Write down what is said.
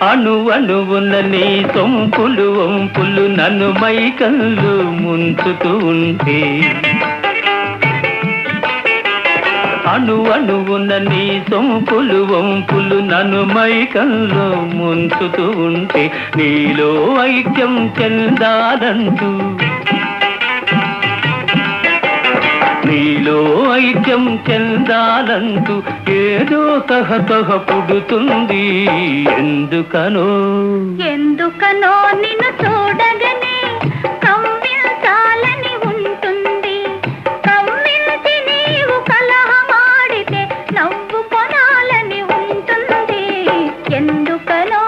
అణువణువున నీ సొంపులు వంపులు నన్ను మైకల్లో ముంచుతూ ఉంటే, అణువణువున నీ సొంపులు వంపులు నన్ను మైకల్లో ముంచుతూ ఉంటే, నీలో ఐక్యం చెందాలంటూ, నీలో ఐక్యం చెందాలంటూ ఏదో తహతహ పుడుతుంది. ఎందుకనో ఎందుకనో నిన్ను చూడగనే కవ్వించాలని ఉంటుంది. కవ్వించి నీవు కలహమాడితే నవ్వు కొనాలని ఉంటుంది. ఎందుకనో